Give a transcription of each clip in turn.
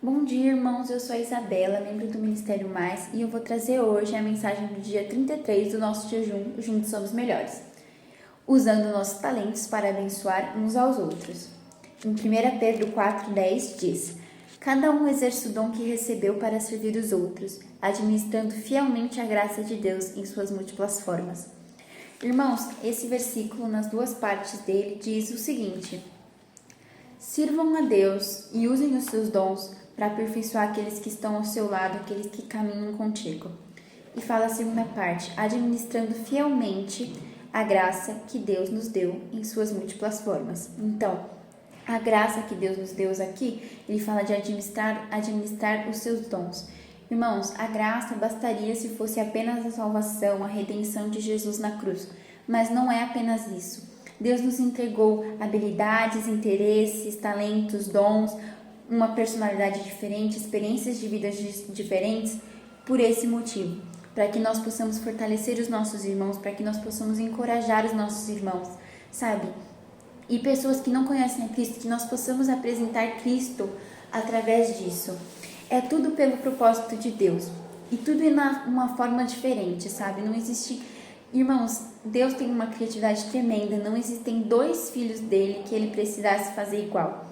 Bom dia, irmãos. Eu sou a Isabela, membro do Ministério Mais, e eu vou trazer hoje a mensagem do dia 33 do nosso jejum Juntos Somos Melhores, usando nossos talentos para abençoar uns aos outros. Em 1 Pedro 4,10 diz: Cada um exerce o dom que recebeu para servir os outros, administrando fielmente a graça de Deus em suas múltiplas formas. Irmãos, esse versículo, nas duas partes dele, diz o seguinte: Sirvam a Deus e usem os seus dons para aperfeiçoar aqueles que estão ao seu lado, aqueles que caminham contigo. E fala a segunda parte: administrando fielmente a graça que Deus nos deu em suas múltiplas formas. Então, a graça que Deus nos deu aqui, ele fala de administrar os seus dons. Irmãos, a graça bastaria se fosse apenas a salvação, a redenção de Jesus na cruz, mas não é apenas isso. Deus nos entregou habilidades, interesses, talentos, dons, uma personalidade diferente, experiências de vida diferentes por esse motivo, para que nós possamos fortalecer os nossos irmãos, para que nós possamos encorajar os nossos irmãos, sabe? E pessoas que não conhecem a Cristo, que nós possamos apresentar Cristo através disso. É tudo pelo propósito de Deus. E tudo é uma forma diferente, sabe? Não existe... Irmãos, Deus tem uma criatividade tremenda. Não existem dois filhos dele que ele precisasse fazer igual.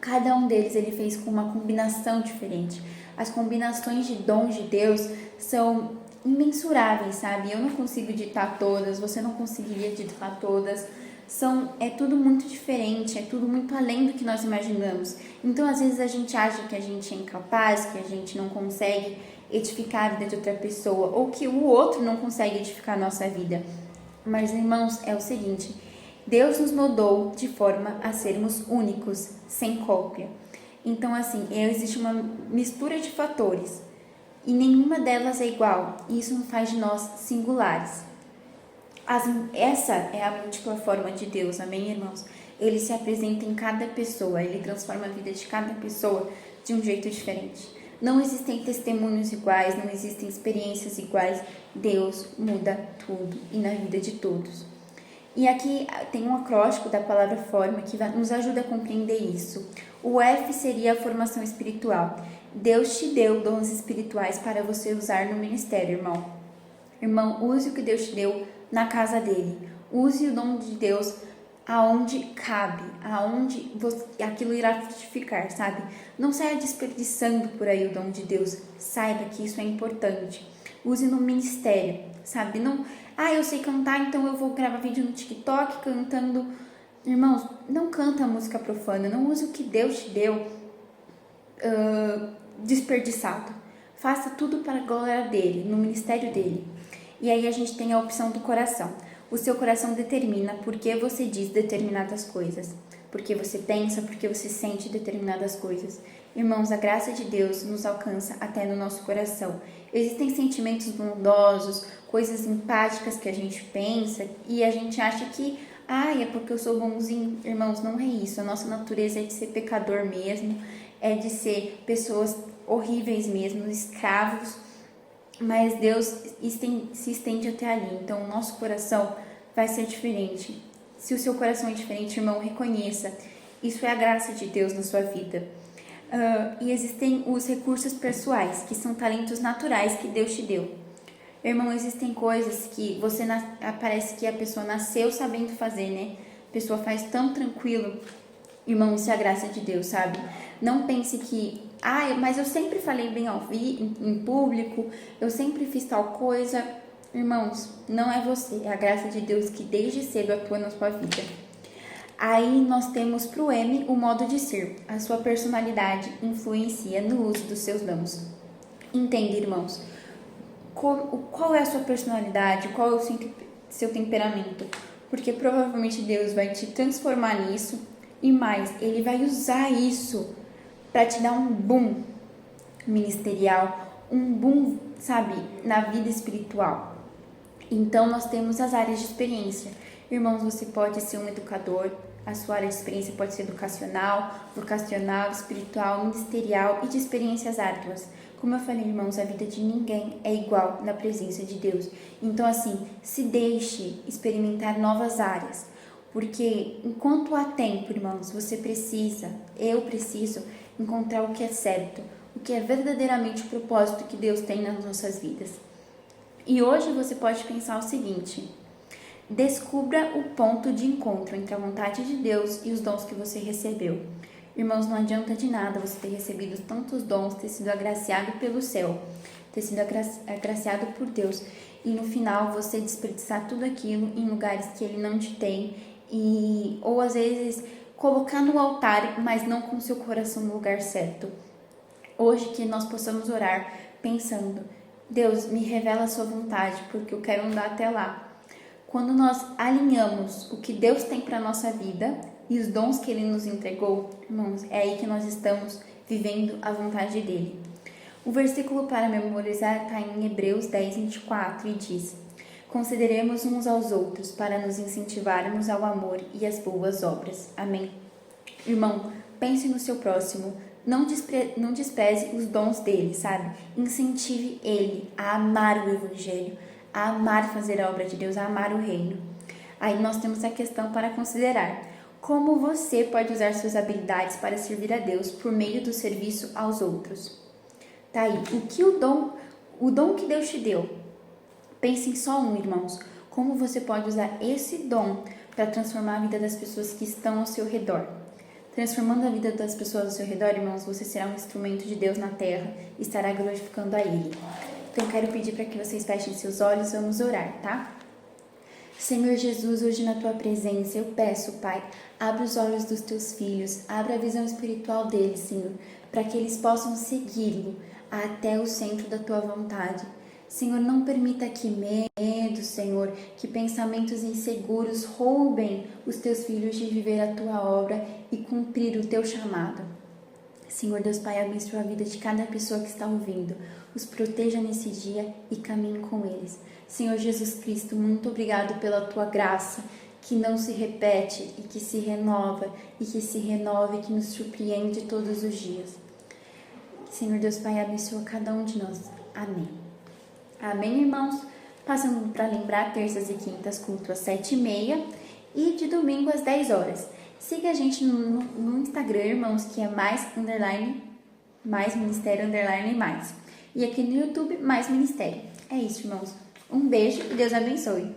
Cada um deles ele fez com uma combinação diferente. As combinações de dons de Deus são imensuráveis, sabe? Eu não consigo ditar todas, você não conseguiria ditar todas. É tudo muito diferente, é tudo muito além do que nós imaginamos. Então, às vezes, a gente acha que a gente é incapaz, que a gente não consegue edificar a vida de outra pessoa, ou que o outro não consegue edificar a nossa vida. Mas, irmãos, é o seguinte: Deus nos moldou de forma a sermos únicos, sem cópia. Então, assim, existe uma mistura de fatores, e nenhuma delas é igual, e isso nos faz de nós singulares. Essa é a múltipla forma de Deus, amém, irmãos? Ele se apresenta em cada pessoa, ele transforma a vida de cada pessoa de um jeito diferente. Não existem testemunhos iguais, não existem experiências iguais. Deus muda tudo e na vida de todos. E aqui tem um acróstico da palavra forma que nos ajuda a compreender isso. O F seria a formação espiritual. Deus te deu dons espirituais para você usar no ministério, irmão. Irmão, use o que Deus te deu na casa dele. Use o dom de Deus aonde cabe, aonde aquilo irá frutificar, sabe? Não saia desperdiçando por aí o dom de Deus. Saiba que isso é importante. Use no ministério, sabe? Não, eu sei cantar, então eu vou gravar vídeo no TikTok cantando. Irmãos, não canta música profana. Não use o que Deus te deu desperdiçado. Faça tudo para a glória dele, no ministério dele. E aí a gente tem a opção do coração. O seu coração determina por que você diz determinadas coisas. Porque você pensa, porque você sente determinadas coisas. Irmãos, a graça de Deus nos alcança até no nosso coração. Existem sentimentos bondosos, coisas empáticas que a gente pensa e a gente acha que, é porque eu sou bonzinho. Irmãos, não é isso. A nossa natureza é de ser pecador mesmo, é de ser pessoas horríveis mesmo, escravos. Mas Deus se estende até ali, então o nosso coração vai ser diferente. Se o seu coração é diferente, irmão, reconheça. Isso é a graça de Deus na sua vida. E existem os recursos pessoais, que são talentos naturais que Deus te deu. Irmão, existem coisas que parece que a pessoa nasceu sabendo fazer, né? A pessoa faz tão tranquilo. Irmão, isso é a graça de Deus, sabe? Não pense que mas eu sempre falei bem em público, eu sempre fiz tal coisa. Irmãos, não é você, é a graça de Deus que desde cedo atua na sua vida. Aí nós temos pro M o modo de ser. A sua personalidade influencia no uso dos seus dons. Entende, irmãos? Qual é a sua personalidade? Qual é o seu temperamento? Porque provavelmente Deus vai te transformar nisso e mais, Ele vai usar isso para te dar um boom ministerial, um boom, sabe, na vida espiritual. Então, nós temos as áreas de experiência. Irmãos, você pode ser um educador, a sua área de experiência pode ser educacional, vocacional, espiritual, ministerial e de experiências árduas. Como eu falei, irmãos, a vida de ninguém é igual na presença de Deus. Então, assim, se deixe experimentar novas áreas. Porque enquanto há tempo, irmãos, eu preciso encontrar o que é certo, o que é verdadeiramente o propósito que Deus tem nas nossas vidas. E hoje você pode pensar o seguinte: descubra o ponto de encontro entre a vontade de Deus e os dons que você recebeu. Irmãos, não adianta de nada você ter recebido tantos dons, ter sido agraciado pelo céu, ter sido agraciado por Deus, e no final você desperdiçar tudo aquilo em lugares que Ele não te tem, ou às vezes colocar no altar, mas não com seu coração no lugar certo. Hoje que nós possamos orar pensando: Deus, me revela a sua vontade, porque eu quero andar até lá. Quando nós alinhamos o que Deus tem para a nossa vida e os dons que Ele nos entregou, irmãos, é aí que nós estamos vivendo a vontade dEle. O versículo para memorizar está em Hebreus 10, 24 e diz: consideremos uns aos outros para nos incentivarmos ao amor e às boas obras. Amém. Irmão, pense no seu próximo. Não despreze os dons dele, sabe? Incentive ele a amar o Evangelho, a amar fazer a obra de Deus, a amar o reino. Aí nós temos a questão para considerar: como você pode usar suas habilidades para servir a Deus por meio do serviço aos outros? Tá aí, o dom que Deus te deu. Pense em só um, irmãos. Como você pode usar esse dom para transformar a vida das pessoas que estão ao seu redor? Transformando a vida das pessoas ao seu redor, irmãos, você será um instrumento de Deus na terra e estará glorificando a Ele. Então, eu quero pedir para que vocês fechem seus olhos, vamos orar, tá? Senhor Jesus, hoje na Tua presença, eu peço, Pai, abre os olhos dos Teus filhos, abre a visão espiritual deles, Senhor, para que eles possam segui-lo até o centro da Tua vontade. Senhor, não permita que medo, Senhor, que pensamentos inseguros roubem os Teus filhos de viver a Tua obra e cumprir o Teu chamado. Senhor Deus Pai, abençoe a vida de cada pessoa que está ouvindo. Os proteja nesse dia e caminhe com eles. Senhor Jesus Cristo, muito obrigado pela Tua graça, que não se repete e que se renova, e que se renova e que nos surpreende todos os dias. Senhor Deus Pai, abençoa cada um de nós. Amém. Amém, irmãos? Passando para lembrar, terças e quintas, culto às 7h30 e de domingo às 10 horas. Siga a gente no Instagram, irmãos, que é mais ministério, mais. E aqui no YouTube, mais ministério. É isso, irmãos. Um beijo e Deus abençoe.